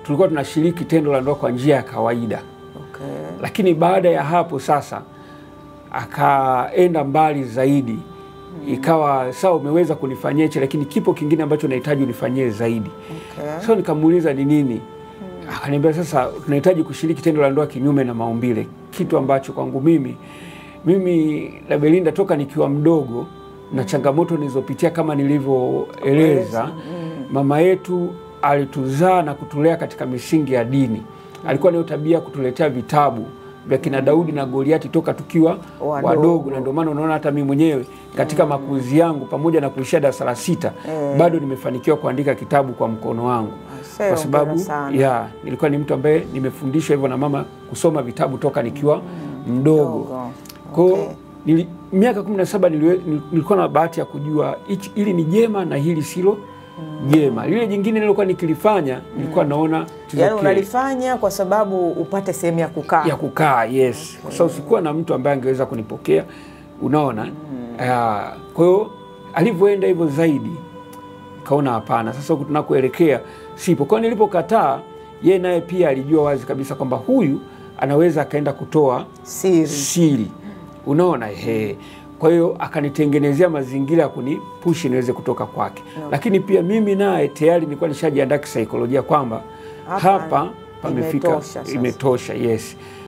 tulikuwa tunashiriki tendo la ndoa kwa njia ya kawaida. Lakini baada ya hapo sasa akaenda mbali zaidi. Ikawa sawa, umeweza kunifanyia hicho, lakini kipo kingine ambacho nahitaji unifanyie zaidi. So nikamuuliza ni nini? Akaniambia sasa tunahitaji kushiriki tendo la ndoa kinyume na maumbile, kitu ambacho kwangu mimi na Belinda toka nikiwa mdogo na changamoto nilizopitia kama nilivyoeleza. Mama yetu alituzaa na kutulea katika misingi ya dini. Alikuwa na tabia kutuletea vitabu vya kina Daudi na Goliati toka tukiwa wadogo, na ndio maana unaona hata mimi mwenyewe katika makuzi yangu pamoja na kuishia darasa la 6 bado nimefanikiwa kuandika kitabu kwa mkono wangu. Kwa sababu nilikuwa ni mtu ambaye nimefundishwa hivyo na mama kusoma vitabu toka nikiwa mdogo. Kwa miaka 17 nilikuwa na bahati ya kujua hili ni jema na hili silo jema. Lile jingine nilikuwa nikilifanya nilikuwa naona yani unalifanya kwa sababu upate sehemu ya kukaa. Ya kukaa, yes. Kwa sababu sikuwa na mtu ambaye angeweza kunipokea, unaona. Kwa hiyo alivyoenda hivyo zaidi kaona hapana, sasa huku tunakoelekea sipo. Kwa nilipokataa, yeye naye pia alijua wazi kabisa kwamba huyu anaweza akaenda kutoa siri. Unaona, kwa hiyo akanitengenezea mazingira ya kunipush niweze kutoka kwake. Lakini pia mimi naye tayari nilikuwa nishajiandaa kisaikolojia kwamba hapa pamefika, imetosha, yes.